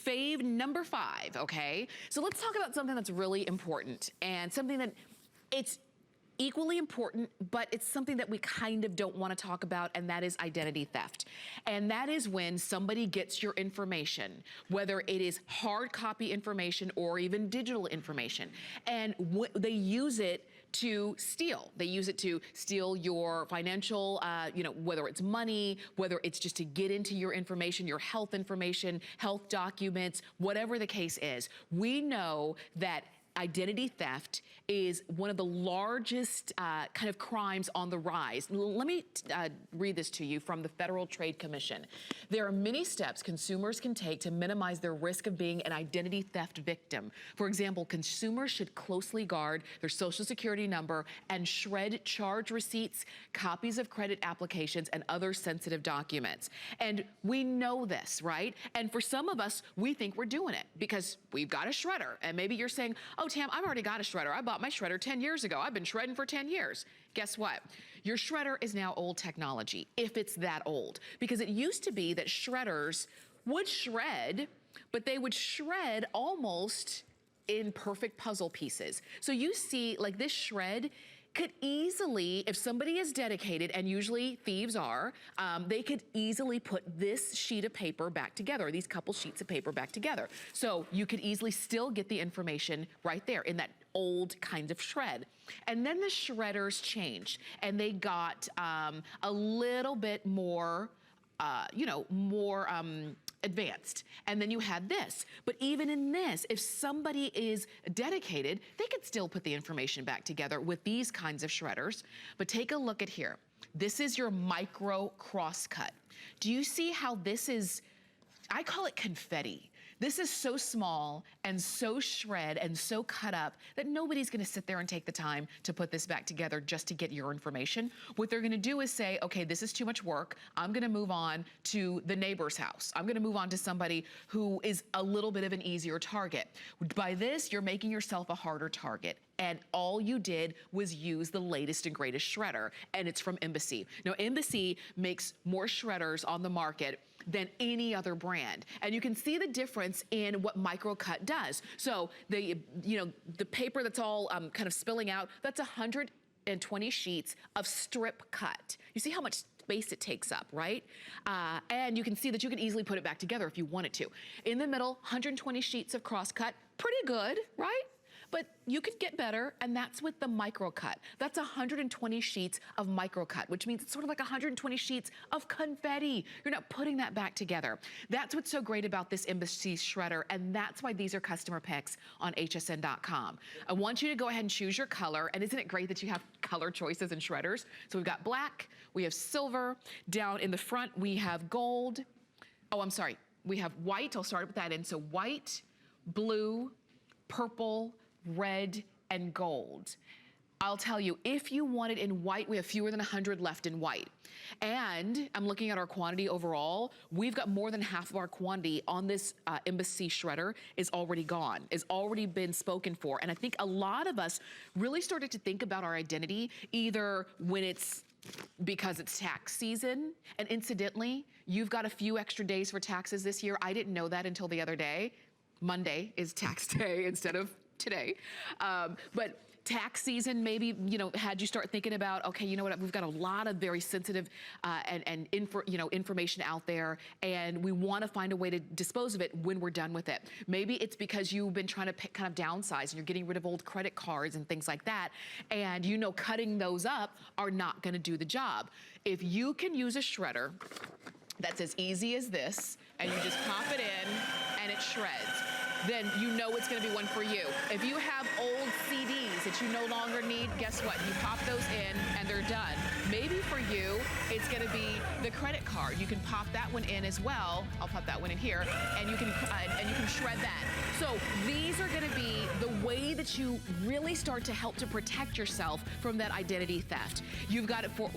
Fave number 5, okay? So let's talk about something that's really important and something that it's equally important, but it's something that we kind of don't want to talk about, and that is identity theft. And that is when somebody gets your information, whether it is hard copy information or even digital information, and they use it to steal. They use it to steal your financial, you know, whether it's money, whether it's just to get into your information, your health information, health documents, whatever the case is. We know that identity theft is one of the largest kind of crimes on the rise. Let me read this to you from the Federal Trade Commission. There are many steps consumers can take to minimize their risk of being an identity theft victim. For example, consumers should closely guard their social security number and shred charge receipts, copies of credit applications, and other sensitive documents. And we know this, right? And for some of us, we think we're doing it because we've got a shredder. And maybe you're saying, oh, Tam, I've already got a shredder. I bought my shredder 10 years ago. I've been shredding for 10 years. Guess what? Your shredder is now old technology, if it's that old. Because it used to be that shredders would shred, but they would shred almost in perfect puzzle pieces. So you see, like this shred could easily, if somebody is dedicated, and usually thieves are, they could easily put this sheet of paper back together, these couple sheets of paper back together. So you could easily still get the information right there in that old kind of shred. And then the shredders changed, and they got a little bit more, you know, more, advanced. And then you had this. But even in this, if somebody is dedicated, they could still put the information back together with these kinds of shredders. But take a look at here. This is your micro crosscut. Do you see how this is, I call it confetti. This is so small and so shred and so cut up that nobody's gonna sit there and take the time to put this back together just to get your information. What they're gonna do is say, okay, this is too much work. I'm gonna move on to the neighbor's house. I'm gonna move on to somebody who is a little bit of an easier target. By this, you're making yourself a harder target. And all you did was use the latest and greatest shredder, and it's from Embassy. Now, Embassy makes more shredders on the market than any other brand. And you can see the difference in what Microcut does. So the, you know, the paper that's all kind of spilling out, that's 120 sheets of strip cut. You see how much space it takes up, right? And you can see that you can easily put it back together if you wanted to. In the middle, 120 sheets of crosscut, pretty good, right? But you could get better, and that's with the Microcut. That's 120 sheets of Microcut, which means it's sort of like 120 sheets of confetti. You're not putting that back together. That's what's so great about this Embassy shredder, and that's why these are customer picks on hsn.com. I want you to go ahead and choose your color, and isn't it great that you have color choices in shredders? So we've got black, we have silver, down in the front we have gold. Oh, I'm sorry, we have white. I'll start with that end. So white, blue, purple, red, and gold. I'll tell you, if you want it in white, we have fewer than 100 left in white. And I'm looking at our quantity overall. We've got more than half of our quantity on this Embassy shredder is already gone, is already been spoken for. And I think a lot of us really started to think about our identity either when it's because it's tax season. And incidentally, you've got a few extra days for taxes this year. I didn't know that until the other day. Monday is tax day instead of today. But tax season maybe, you know, had you start thinking about, okay, you know what, we've got a lot of very sensitive information out there, and we want to find a way to dispose of it when we're done with it. Maybe it's because you've been trying to kind of downsize and you're getting rid of old credit cards and things like that, and you know cutting those up are not going to do the job. If you can use a shredder that's as easy as this, and you just pop it in and it shreds, then you know it's gonna be one for you. If you have old CDs that you no longer need, guess what? You pop those in and they're done. Maybe for you, it's gonna be the credit card. You can pop that one in as well. I'll pop that one in here, and you can shred that. So these are gonna be the way that you really start to help to protect yourself from that identity theft. You've got it for